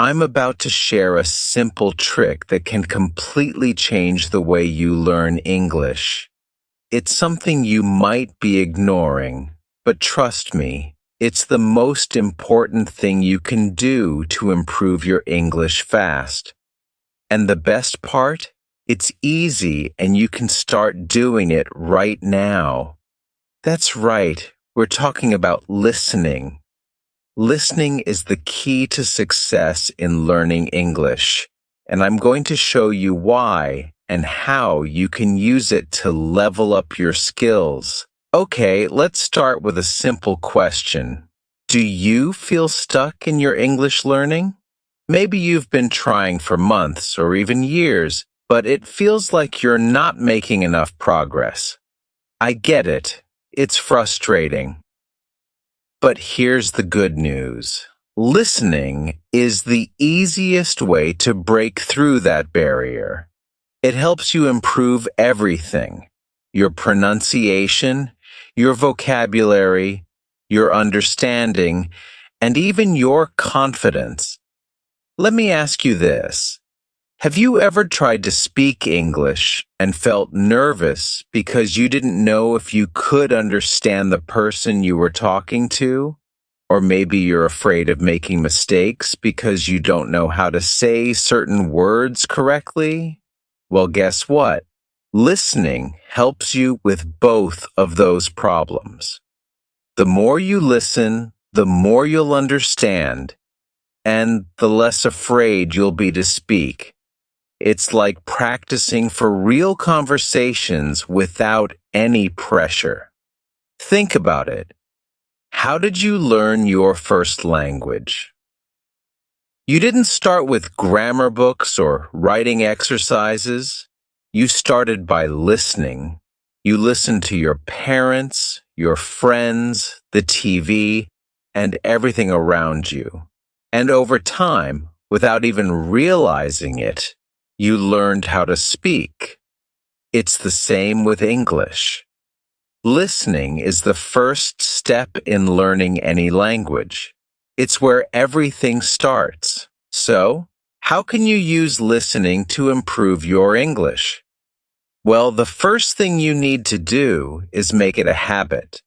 I'm about to share a simple trick that can completely change the way you learn English. It's something you might be ignoring, but trust me, it's the most important thing you can do to improve your English fast. And the best part? It's easy and you can start doing it right now. That's right, we're talking about listening. Listening is the key to success in learning English, and I'm going to show you why and how you can use it to level up your skills. Okay, let's start with a simple question. Do you feel stuck in your English learning? Maybe you've been trying for months or even years, but it feels like you're not making enough progress. I get it. It's frustrating. But here's the good news. Listening is the easiest way to break through that barrier. It helps you improve everything: your pronunciation, your vocabulary, your understanding, and even your confidence. Let me ask you this. Have you ever tried to speak English and felt nervous because you didn't know if you could understand the person you were talking to? Or maybe you're afraid of making mistakes because you don't know how to say certain words correctly? Well, guess what? Listening helps you with both of those problems. The more you listen, the more you'll understand, and the less afraid you'll be to speak. It's like practicing for real conversations without any pressure. Think about it. How did you learn your first language? You didn't start with grammar books or writing exercises. You started by listening. You listened to your parents, your friends, the TV, and everything around you. And over time, without even realizing it, you learned how to speak. It's the same with English. Listening is the first step in learning any language. It's where everything starts. So, how can you use listening to improve your English? Well, the first thing you need to do is make it a habit.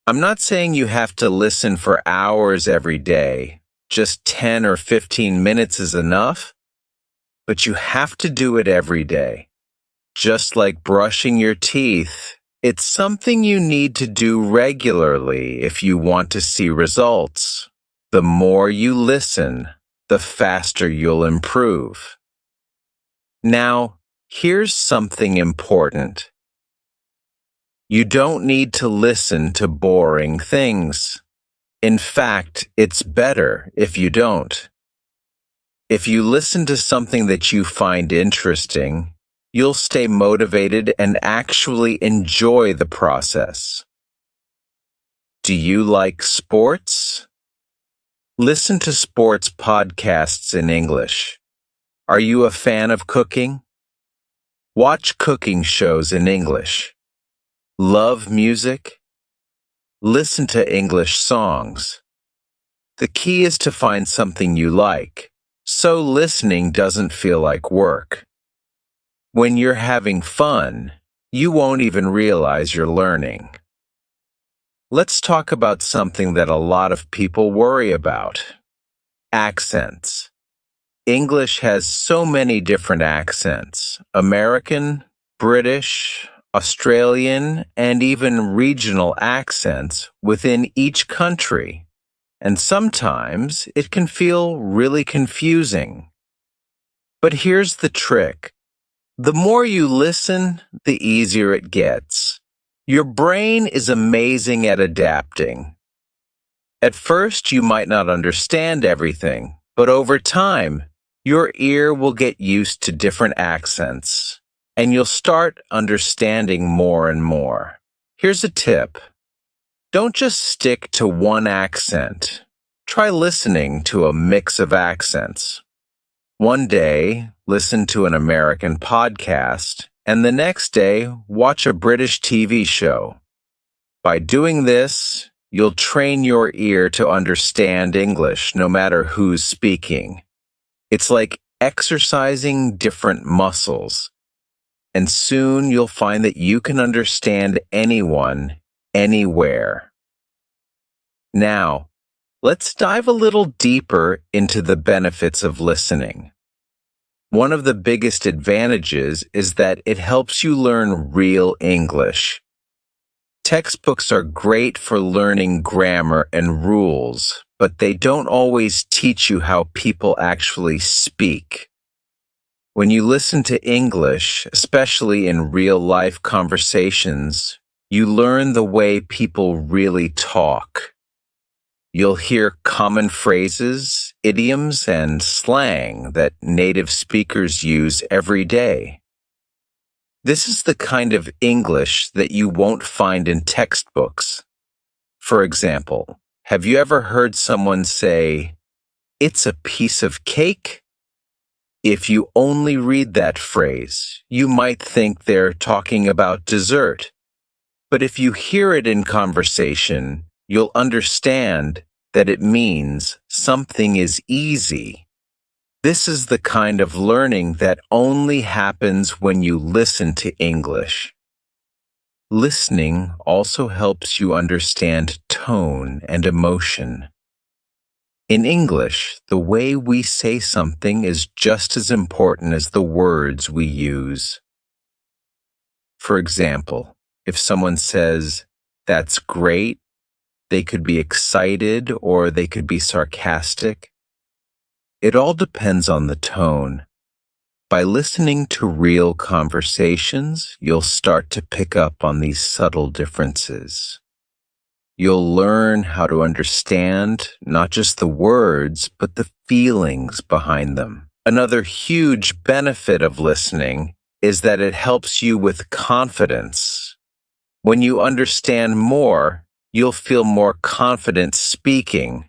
I'm not saying you have to listen for hours every day. Just 10 or 15 minutes is enough. But you have to do it every day. Just like brushing your teeth, it's something you need to do regularly if you want to see results. The more you listen, the faster you'll improve. Now, here's something important. You don't need to listen to boring things. In fact, it's better if you don't. If you listen to something that you find interesting, you'll stay motivated and actually enjoy the process. Do you like sports? Listen to sports podcasts in English. Are you a fan of cooking? Watch cooking shows in English. Love music? Listen to English songs. The key is to find something you like, so listening doesn't feel like work. When you're having fun, you won't even realize you're learning. Let's talk about something that a lot of people worry about: accents. English has so many different accents: American, British, Australian, and even regional accents within each country. And sometimes it can feel really confusing. But here's the trick. The more you listen, the easier it gets. Your brain is amazing at adapting. At first, you might not understand everything, but over time, your ear will get used to different accents, and you'll start understanding more and more. Here's a tip. Don't just stick to one accent. Try listening to a mix of accents. One day, listen to an American podcast, and the next day, watch a British TV show. By doing this, you'll train your ear to understand English no matter who's speaking. It's like exercising different muscles, and soon you'll find that you can understand anyone, anywhere. Now, let's dive a little deeper into the benefits of listening. One of the biggest advantages is that it helps you learn real English. Textbooks are great for learning grammar and rules, but they don't always teach you how people actually speak. When you listen to English, especially in real-life conversations, you learn the way people really talk. You'll hear common phrases, idioms, and slang that native speakers use every day. This is the kind of English that you won't find in textbooks. For example, have you ever heard someone say, "It's a piece of cake"? If you only read that phrase, you might think they're talking about dessert. But if you hear it in conversation, you'll understand that it means something is easy. This is the kind of learning that only happens when you listen to English. Listening also helps you understand tone and emotion. In English, the way we say something is just as important as the words we use. For example, if someone says, "That's great," they could be excited or they could be sarcastic. It all depends on the tone. By listening to real conversations, you'll start to pick up on these subtle differences. You'll learn how to understand not just the words, but the feelings behind them. Another huge benefit of listening is that it helps you with confidence. When you understand more, you'll feel more confident speaking.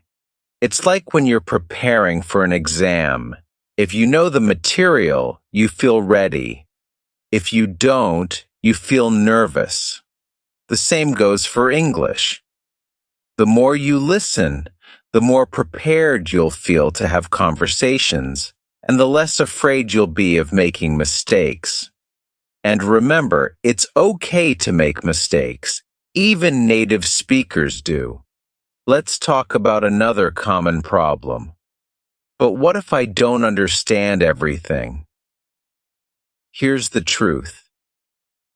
It's like when you're preparing for an exam. If you know the material, you feel ready. If you don't, you feel nervous. The same goes for English. The more you listen, the more prepared you'll feel to have conversations, and the less afraid you'll be of making mistakes. And remember, it's okay to make mistakes. Even native speakers do. Let's talk about another common problem. But what if I don't understand everything? Here's the truth.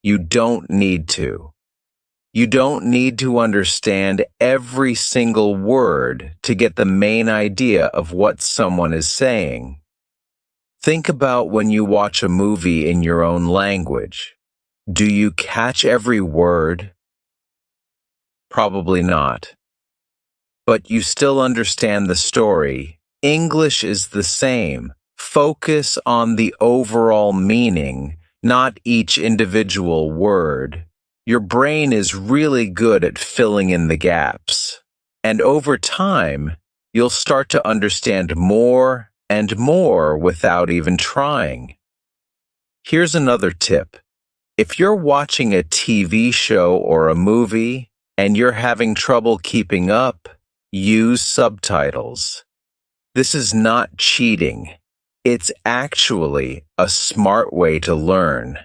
You don't need to. You don't need to understand every single word to get the main idea of what someone is saying. Think about when you watch a movie in your own language. Do you catch every word? Probably not. But you still understand the story. English is the same. Focus on the overall meaning, not each individual word. Your brain is really good at filling in the gaps. And over time, you'll start to understand more and more without even trying. Here's another tip. If you're watching a TV show or a movie and you're having trouble keeping up, use subtitles. This is not cheating. It's actually a smart way to learn.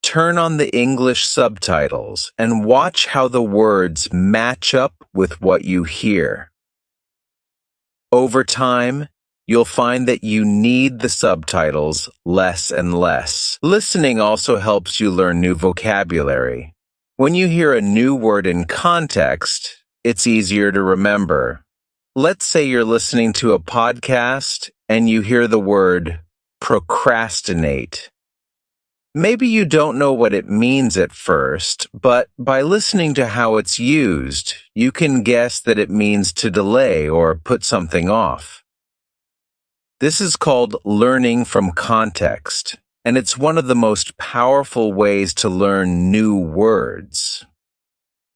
Turn on the English subtitles and watch how the words match up with what you hear. Over time, you'll find that you need the subtitles less and less. Listening also helps you learn new vocabulary. When you hear a new word in context, it's easier to remember. Let's say you're listening to a podcast and you hear the word procrastinate. Maybe you don't know what it means at first, but by listening to how it's used, you can guess that it means to delay or put something off. This is called learning from context, and it's one of the most powerful ways to learn new words.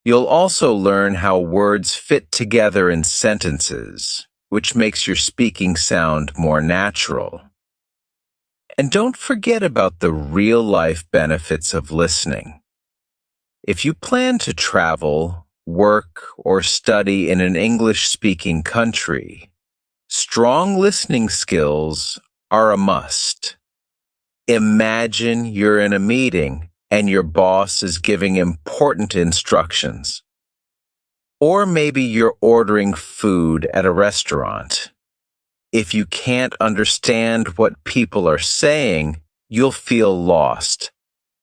You'll also learn how words fit together in sentences, which makes your speaking sound more natural. And don't forget about the real-life benefits of listening. If you plan to travel, work, or study in an English-speaking country, strong listening skills are a must. Imagine you're in a meeting and your boss is giving important instructions. Or maybe you're ordering food at a restaurant. If you can't understand what people are saying, you'll feel lost.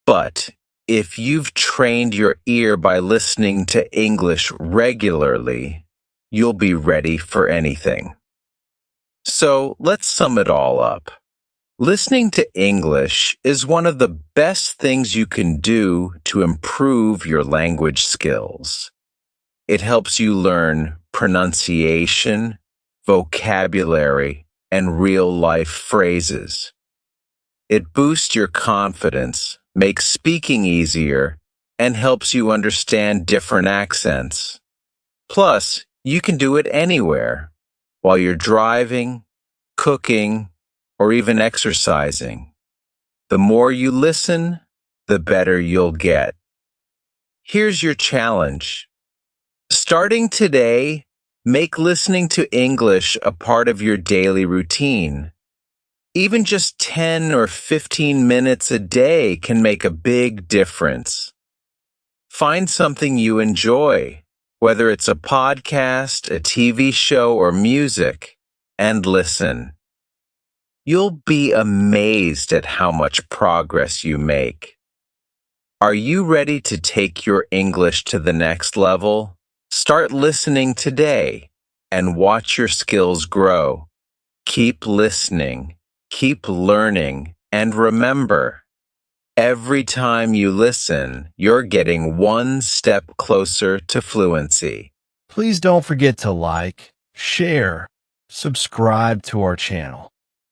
But if you've trained your ear by listening to English regularly, you'll be ready for anything. So let's sum it all up. Listening to English is one of the best things you can do to improve your language skills. It helps you learn pronunciation, vocabulary, and real-life phrases. It boosts your confidence, makes speaking easier, and helps you understand different accents. Plus, you can do it anywhere, while you're driving, cooking, or even exercising. The more you listen, the better you'll get. Here's your challenge. Starting today, make listening to English a part of your daily routine. Even just 10 or 15 minutes a day can make a big difference. Find something you enjoy, whether it's a podcast, a TV show, or music, and listen. You'll be amazed at how much progress you make. Are you ready to take your English to the next level? Start listening today and watch your skills grow. Keep listening, keep learning, and remember, every time you listen, you're getting one step closer to fluency. Please don't forget to like, share, subscribe to our channel.